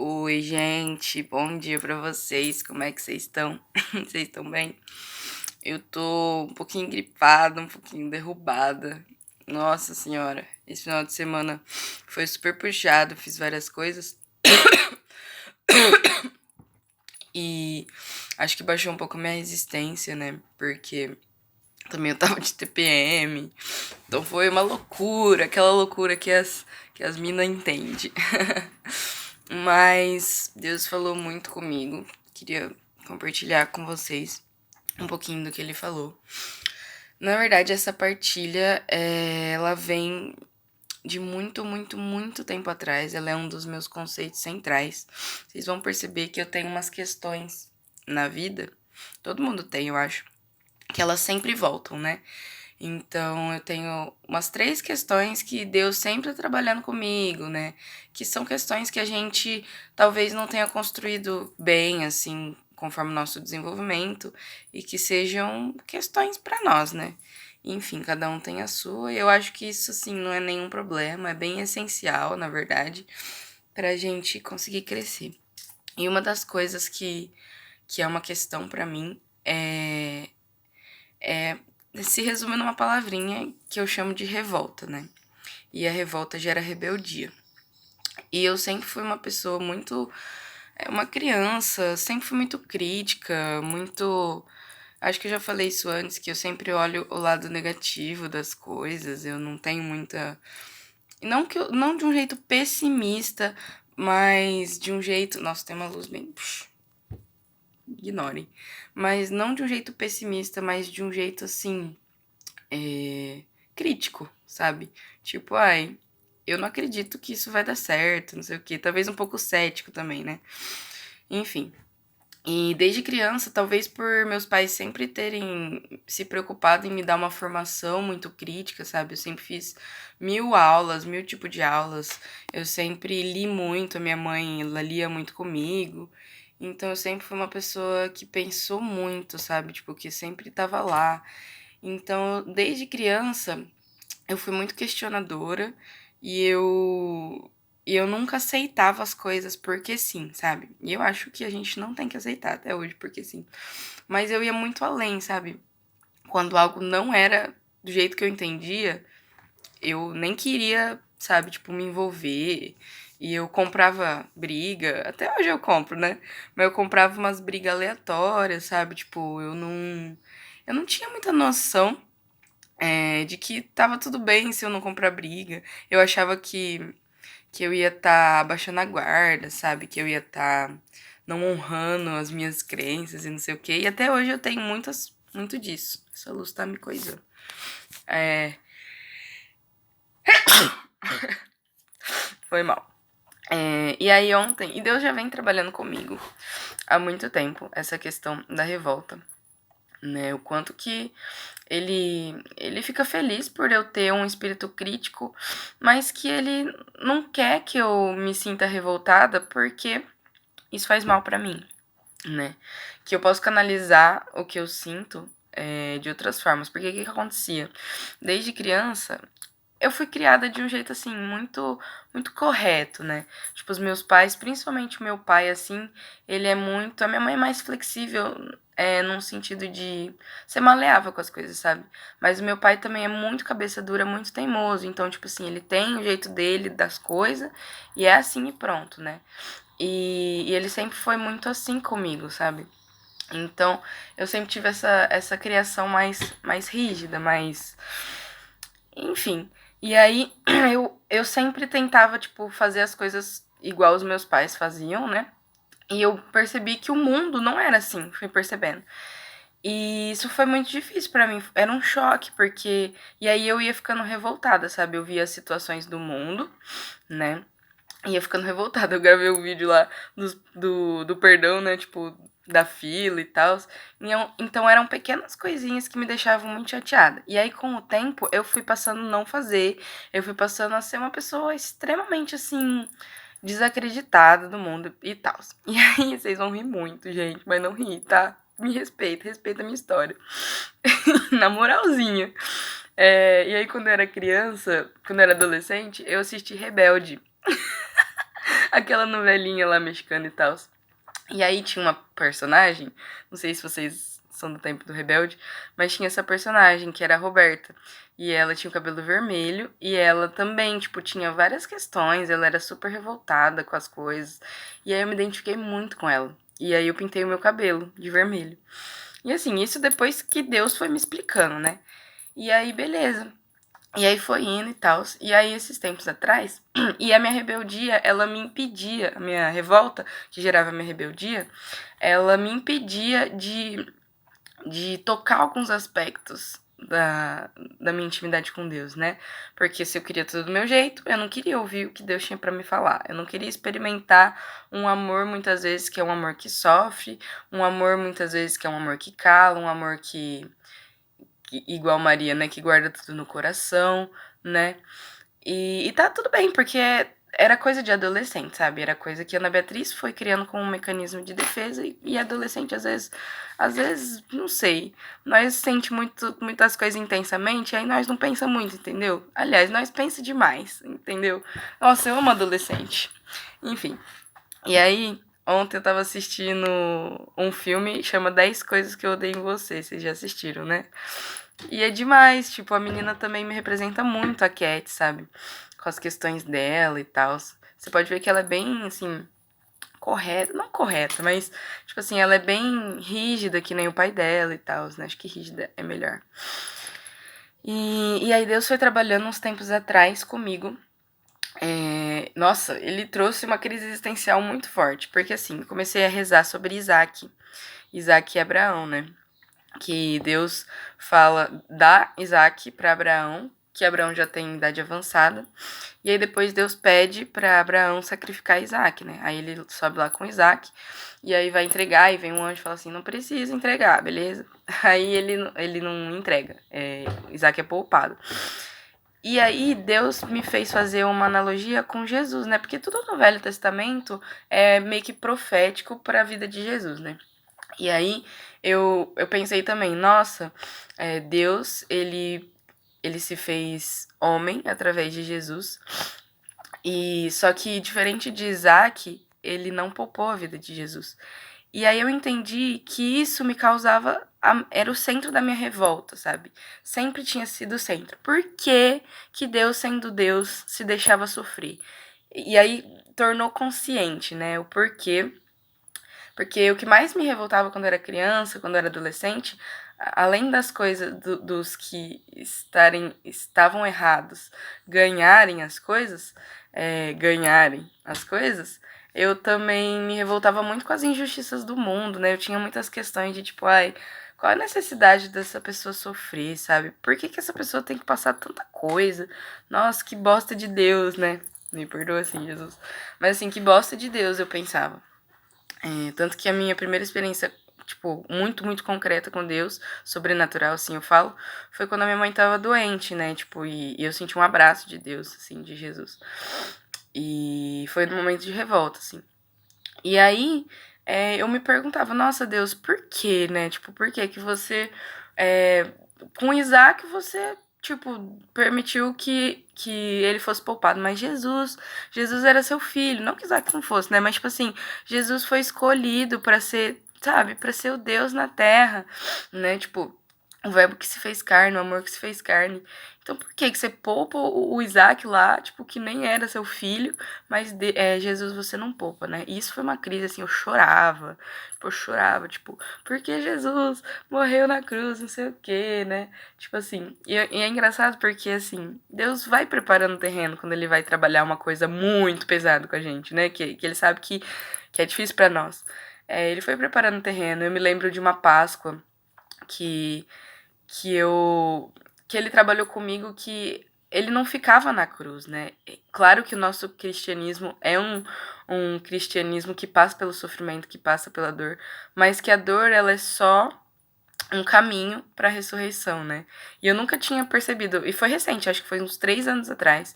Oi, gente, bom dia pra vocês. Como é que vocês estão? Vocês estão bem? Eu tô um pouquinho gripada, um pouquinho derrubada. Nossa senhora, esse final de semana foi super puxado, fiz várias coisas e acho que baixou um pouco a minha resistência, né? Porque também eu tava de TPM. Então foi uma loucura, aquela loucura que as minas entendem. Mas Deus falou muito comigo. Queria compartilhar com vocês um pouquinho do que ele falou. Na verdade, essa partilha, ela vem de muito, muito, muito tempo atrás. Ela é um dos meus conceitos centrais. Vocês vão perceber que eu tenho umas questões na vida, todo mundo tem, eu acho, que elas sempre voltam, né? Então, eu tenho umas 3 questões que Deus sempre tá trabalhando comigo, né? Que são questões que a gente talvez não tenha construído bem, assim, conforme o nosso desenvolvimento, e que sejam questões pra nós, né? Enfim, cada um tem a sua, e eu acho que isso, assim, não é nenhum problema, é bem essencial, na verdade, pra gente conseguir crescer. E uma das coisas que é uma questão pra mim é se resume numa palavrinha que eu chamo de revolta, né? E a revolta gera rebeldia. E eu sempre fui uma pessoa muito. Uma criança, sempre fui muito crítica, muito. Acho que eu já falei isso antes, que eu sempre olho o lado negativo das coisas, eu não tenho muita. Não, não de um jeito pessimista, mas de um jeito. Nossa, tem uma luz bem. Ignorem. Mas não de um jeito pessimista, mas de um jeito assim crítico, sabe? Tipo, ai, eu não acredito que isso vai dar certo, não sei o quê. Talvez um pouco cético também, né? Enfim. E desde criança, talvez por meus pais sempre terem se preocupado em me dar uma formação muito crítica, sabe? Eu sempre fiz 1000 aulas, 1000 tipos de aulas. Eu sempre li muito, a minha mãe, ela lia muito comigo. Então eu sempre fui uma pessoa que pensou muito, sabe? Tipo, que sempre tava lá. Então, desde criança, eu fui muito questionadora e eu nunca aceitava as coisas porque sim, sabe? E eu acho que a gente não tem que aceitar até hoje porque sim. Mas eu ia muito além, sabe? Quando algo não era do jeito que eu entendia, eu nem queria, sabe, tipo, me envolver. E eu comprava briga, até hoje eu compro, né? Mas eu comprava umas brigas aleatórias, sabe? Tipo, eu não tinha muita noção de que tava tudo bem se eu não comprar briga. Eu achava que eu ia estar abaixando a guarda, sabe? Que eu ia estar não honrando as minhas crenças e não sei o quê. E até hoje eu tenho muito disso. Essa luz tá me coisando. É, foi mal. E aí ontem, e Deus já vem trabalhando comigo há muito tempo, essa questão da revolta, né? O quanto que ele fica feliz por eu ter um espírito crítico, mas que ele não quer que eu me sinta revoltada porque isso faz mal pra mim, né? Que eu posso canalizar o que eu sinto de outras formas. Porque o que que acontecia? Desde criança, eu fui criada de um jeito assim muito muito correto, né? Tipo os meus pais, principalmente o meu pai assim, ele é muito, a minha mãe é mais flexível num sentido de ser maleável com as coisas, sabe? Mas o meu pai também é muito cabeça dura, muito teimoso, então tipo assim, ele tem o jeito dele das coisas e é assim e pronto, né? E ele sempre foi muito assim comigo, sabe? Então, eu sempre tive essa criação mais rígida, mais enfim. E aí eu sempre tentava, tipo, fazer as coisas igual os meus pais faziam, né? E eu percebi que o mundo não era assim, fui percebendo. E isso foi muito difícil pra mim, era um choque, porque. E aí eu ia ficando revoltada, sabe? Eu via as situações do mundo, né? Ia ficando revoltada. Eu gravei um vídeo lá do perdão, né? Tipo, da fila e tal. Então eram pequenas coisinhas que me deixavam muito chateada. E aí, com o tempo, eu fui passando a não fazer. Eu fui passando a ser uma pessoa extremamente assim. Desacreditada do mundo e tal. E aí, vocês vão rir muito, gente, mas não ri, tá? Me respeita, respeita a minha história. Na moralzinha. E aí, quando eu era criança, quando eu era adolescente, eu assisti Rebelde. aquela novelinha lá mexicana e tal. E aí tinha uma personagem, não sei se vocês são do tempo do Rebelde, mas tinha essa personagem que era a Roberta. E ela tinha o cabelo vermelho e ela também, tipo, tinha várias questões, ela era super revoltada com as coisas. E aí eu me identifiquei muito com ela. E aí eu pintei o meu cabelo de vermelho. E assim, isso depois que Deus foi me explicando, né? E aí, beleza. E aí foi indo e tal. E aí, esses tempos atrás, e a minha rebeldia, ela me impedia, a minha revolta, que gerava a minha rebeldia, ela me impedia de tocar alguns aspectos da minha intimidade com Deus, né? Porque se eu queria tudo do meu jeito, eu não queria ouvir o que Deus tinha pra me falar. Eu não queria experimentar um amor, muitas vezes, que é um amor que sofre, um amor, muitas vezes, que é um amor que cala, um amor que igual Maria, né? Que guarda tudo no coração, né? E tá tudo bem, porque era coisa de adolescente, sabe? Era coisa que a Ana Beatriz foi criando como um mecanismo de defesa e adolescente, às vezes, não sei, nós sente muitas coisas intensamente, aí nós não pensa muito, entendeu? Aliás, nós pensa demais, entendeu? Nossa, eu amo adolescente. Enfim, e aí, ontem eu tava assistindo um filme, chama 10 Coisas que Eu Odeio em Você, vocês já assistiram, né? E é demais, tipo, a menina também me representa muito, a Cat, sabe? Com as questões dela e tal. Você pode ver que ela é bem, assim, correta, não correta, mas, tipo assim, ela é bem rígida, que nem o pai dela e tal, né? Acho que rígida é melhor. E aí Deus foi trabalhando uns tempos atrás comigo. Nossa, ele trouxe uma crise existencial muito forte, porque assim, comecei a rezar sobre Isaac e Abraão, né? Que Deus fala, dá Isaac para Abraão, que Abraão já tem idade avançada, e aí depois Deus pede para Abraão sacrificar Isaac, né? Aí ele sobe lá com Isaac, e aí vai entregar, e vem um anjo e fala assim, não precisa entregar, beleza? Aí ele não entrega, Isaac é poupado. E aí Deus me fez fazer uma analogia com Jesus, né? Porque tudo no Velho Testamento é meio que profético para a vida de Jesus, né? E aí eu pensei também, nossa, Deus, ele se fez homem através de Jesus. E só que diferente de Isaac, ele não poupou a vida de Jesus. E aí eu entendi que isso me causava. Era o centro da minha revolta, sabe? Sempre tinha sido o centro. Por que Deus, sendo Deus, se deixava sofrer? E aí tornou consciente, né? O porquê. Porque o que mais me revoltava quando eu era criança, quando eu era adolescente, além das coisas dos que estavam errados ganharem as coisas, eu também me revoltava muito com as injustiças do mundo, né? Eu tinha muitas questões de tipo, ai, qual a necessidade dessa pessoa sofrer, sabe? Por que essa pessoa tem que passar tanta coisa? Nossa, que bosta de Deus, né? Me perdoa assim, Jesus. Mas assim, que bosta de Deus, eu pensava. Tanto que a minha primeira experiência, tipo, muito, muito concreta com Deus, sobrenatural, assim, eu falo, foi quando a minha mãe tava doente, né? Tipo, e eu senti um abraço de Deus, assim, de Jesus. E foi num momento de revolta, assim. E aí, eu me perguntava, nossa, Deus, por quê, né? Tipo, por que que você... com Isaac, você, tipo, permitiu que ele fosse poupado. Mas Jesus era seu filho. Não que Isaac não fosse, né? Mas, tipo assim, Jesus foi escolhido pra ser, sabe? Pra ser o Deus na terra, né? Tipo, o verbo que se fez carne, o amor que se fez carne. Então, por que você poupa o Isaac lá, tipo, que nem era seu filho, mas Jesus você não poupa, né? E isso foi uma crise, assim, eu chorava, tipo, por que Jesus morreu na cruz, não sei o quê, né? Tipo assim, e é engraçado porque, assim, Deus vai preparando o terreno quando ele vai trabalhar uma coisa muito pesada com a gente, né? Que ele sabe que é difícil pra nós. Ele foi preparando o terreno. Eu me lembro de uma Páscoa que, que eu. Que ele trabalhou comigo que ele não ficava na cruz, né? Claro que o nosso cristianismo é um cristianismo que passa pelo sofrimento, que passa pela dor, mas que a dor, ela é só um caminho para a ressurreição, né? E eu nunca tinha percebido, e foi recente, acho que foi uns 3 anos atrás.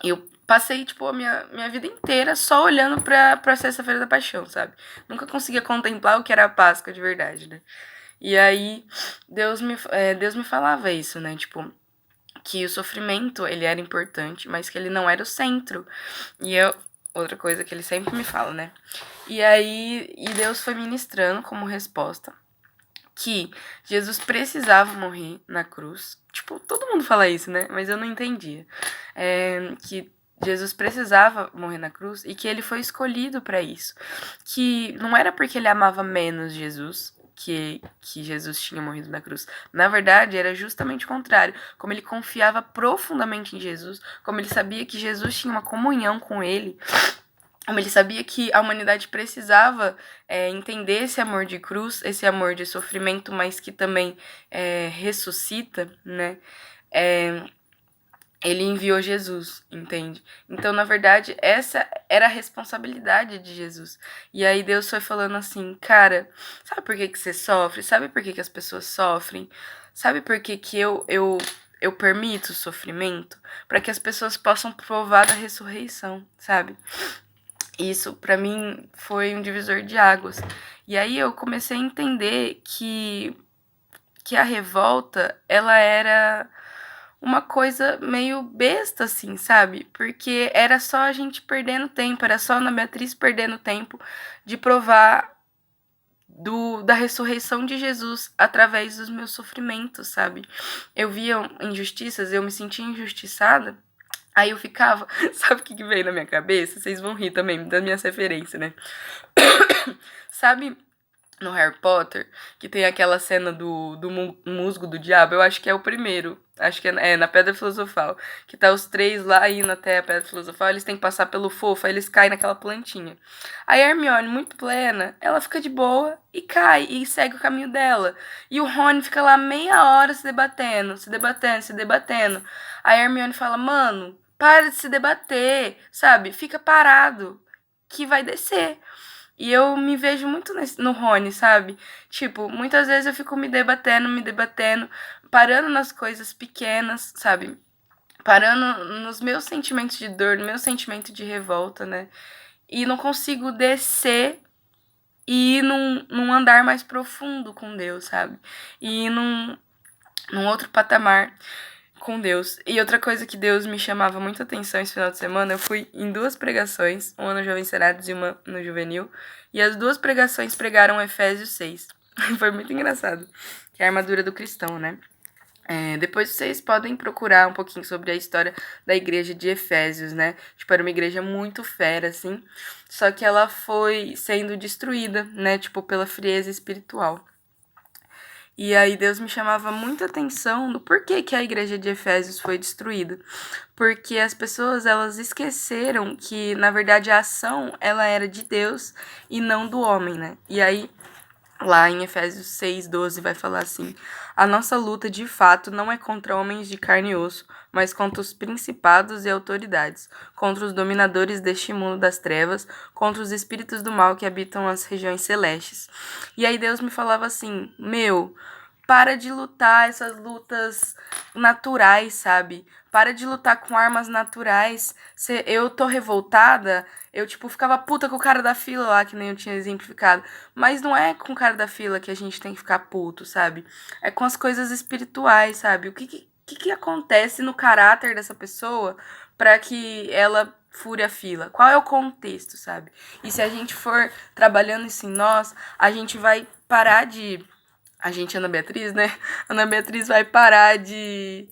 Eu passei, tipo, a minha vida inteira só olhando pra Sexta-feira da Paixão, sabe? Nunca conseguia contemplar o que era a Páscoa de verdade, né? E aí, Deus me falava isso, né? Tipo, que o sofrimento, ele era importante, mas que ele não era o centro. Outra coisa que ele sempre me fala, né? E Deus foi ministrando como resposta que Jesus precisava morrer na cruz. Tipo, todo mundo fala isso, né? Mas eu não entendia. Que Jesus precisava morrer na cruz e que ele foi escolhido para isso. Que não era porque ele amava menos Jesus que Jesus tinha morrido na cruz. Na verdade, era justamente o contrário. Como ele confiava profundamente em Jesus, como ele sabia que Jesus tinha uma comunhão com ele, como ele sabia que a humanidade precisava entender esse amor de cruz, esse amor de sofrimento, mas que também ressuscita, né? Ele enviou Jesus, entende? Então, na verdade, essa era a responsabilidade de Jesus. E aí Deus foi falando assim, cara, sabe por que você sofre? Sabe por que as pessoas sofrem? Sabe por que eu permito o sofrimento? Para que as pessoas possam provar da ressurreição, sabe? Isso, pra mim, foi um divisor de águas. E aí eu comecei a entender que a revolta, ela era uma coisa meio besta, assim, sabe? Porque era só a gente perdendo tempo, era só a Ana Beatriz perdendo tempo de provar da ressurreição de Jesus através dos meus sofrimentos, sabe? Eu via injustiças, eu me sentia injustiçada, aí eu ficava, sabe o que veio na minha cabeça? Vocês vão rir também das minhas referências, né? Sabe no Harry Potter, que tem aquela cena do musgo do diabo? Eu acho que é o primeiro. Acho que é na Pedra Filosofal. Que tá os três lá indo até a Pedra Filosofal, eles têm que passar pelo fofo, aí eles caem naquela plantinha. Aí a Hermione, muito plena, ela fica de boa e cai, e segue o caminho dela. E o Rony fica lá meia hora se debatendo, se debatendo, se debatendo. Aí a Hermione fala, mano, para de se debater, sabe? Fica parado, que vai descer. E eu me vejo muito no Rony, sabe? Tipo, muitas vezes eu fico me debatendo, parando nas coisas pequenas, sabe? Parando nos meus sentimentos de dor, no meu sentimento de revolta, né? E não consigo descer e ir num andar mais profundo com Deus, sabe? E ir num outro patamar com Deus. E outra coisa que Deus me chamava muita atenção esse final de semana, eu fui em 2 pregações, uma no Jovem Serados e uma no Juvenil, e as 2 pregações pregaram Efésios 6. Foi muito engraçado, que é a armadura do cristão, né? Depois vocês podem procurar um pouquinho sobre a história da igreja de Efésios, né? Tipo, era uma igreja muito fera, assim, só que ela foi sendo destruída, né? Tipo, pela frieza espiritual. E aí Deus me chamava muita atenção no porquê que a igreja de Efésios foi destruída. Porque as pessoas, elas esqueceram que, na verdade, a ação, ela era de Deus e não do homem, né? E aí, lá em Efésios 6:12 vai falar assim: a nossa luta de fato não é contra homens de carne e osso, mas contra os principados e autoridades, contra os dominadores deste mundo das trevas, contra os espíritos do mal que habitam as regiões celestes. E aí Deus me falava assim: meu, para de lutar essas lutas naturais, sabe? Para de lutar com armas naturais. Eu tô revoltada, eu, tipo, ficava puta com o cara da fila lá, que nem eu tinha exemplificado. Mas não é com o cara da fila que a gente tem que ficar puto, sabe? É com as coisas espirituais, sabe? O que acontece no caráter dessa pessoa para que ela fure a fila? Qual é o contexto, sabe? E se a gente for trabalhando isso em nós, a gente vai parar de... A gente, Ana Beatriz, né? Ana Beatriz vai parar de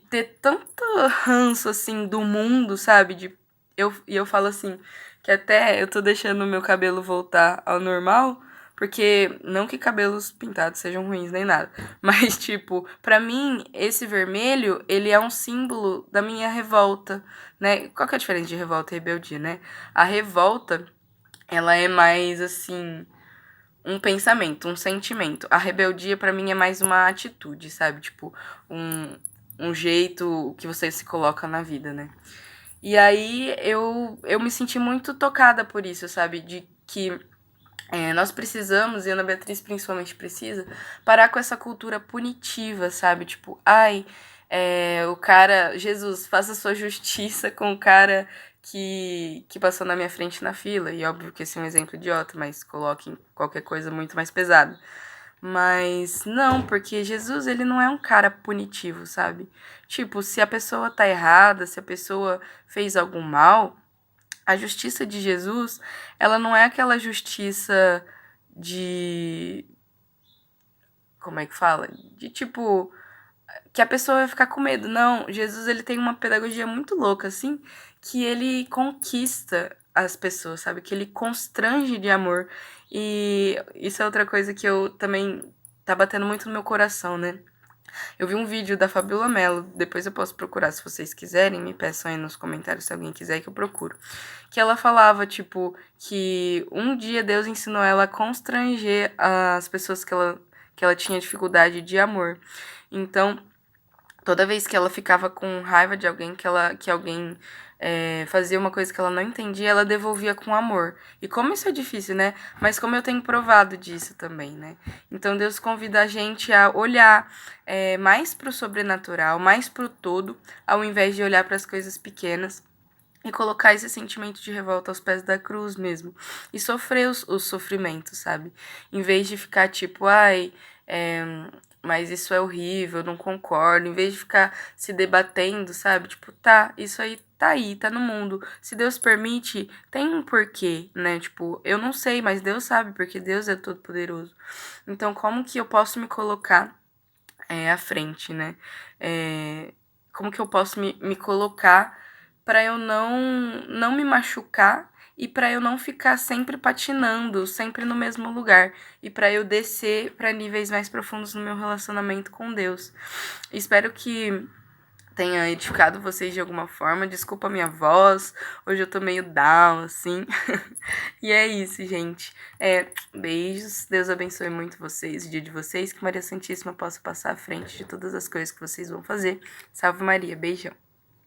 ter tanto ranço, assim, do mundo, sabe? E eu falo assim, que até eu tô deixando o meu cabelo voltar ao normal, porque não que cabelos pintados sejam ruins nem nada, mas, tipo, pra mim, esse vermelho, ele é um símbolo da minha revolta, né? Qual que é a diferença de revolta e rebeldia, né? A revolta, ela é mais, assim, um pensamento, um sentimento. A rebeldia, pra mim, é mais uma atitude, sabe? Tipo, um jeito que você se coloca na vida, né? E aí eu me senti muito tocada por isso, sabe? De que nós precisamos, e a Ana Beatriz principalmente precisa, parar com essa cultura punitiva, sabe? Tipo, ai, o cara, Jesus, faça sua justiça com o cara que passou na minha frente na fila. E óbvio que esse é um exemplo idiota, mas coloquem qualquer coisa muito mais pesada. Mas não, porque Jesus, ele não é um cara punitivo, sabe? Tipo, se a pessoa tá errada, se a pessoa fez algum mal, a justiça de Jesus, ela não é aquela justiça de. Como é que fala? De tipo, que a pessoa vai ficar com medo. Não, Jesus, ele tem uma pedagogia muito louca, assim, que ele conquista as pessoas, sabe? Que ele constrange de amor. E isso é outra coisa que eu também tá batendo muito no meu coração, né? Eu vi um vídeo da Fabiola Mello, depois eu posso procurar se vocês quiserem, me peçam aí nos comentários se alguém quiser que eu procuro. Que ela falava, tipo, que um dia Deus ensinou ela a constranger as pessoas que ela tinha dificuldade de amor. Então, toda vez que ela ficava com raiva de alguém, que alguém fazia uma coisa que ela não entendia, ela devolvia com amor. E como isso é difícil, né? Mas como eu tenho provado disso também, né? Então Deus convida a gente a olhar mais pro sobrenatural, mais pro todo, ao invés de olhar para as coisas pequenas. E colocar esse sentimento de revolta aos pés da cruz mesmo. E sofrer os sofrimentos, sabe? Em vez de ficar tipo, ai, é, mas isso é horrível, eu não concordo. Em vez de ficar se debatendo, sabe? Tipo, tá, isso aí, tá no mundo. Se Deus permite, tem um porquê, né? Tipo, eu não sei, mas Deus sabe, porque Deus é todo-poderoso. Então, como que eu posso me colocar à frente, né? Como que eu posso me colocar para eu não me machucar e para eu não ficar sempre patinando, sempre no mesmo lugar e para eu descer para níveis mais profundos no meu relacionamento com Deus. Espero que tenha edificado vocês de alguma forma. Desculpa a minha voz, hoje eu tô meio down, assim. E é isso, gente. Beijos, Deus abençoe muito vocês, o dia de vocês, que Maria Santíssima possa passar à frente de todas as coisas que vocês vão fazer. Salve Maria, beijão.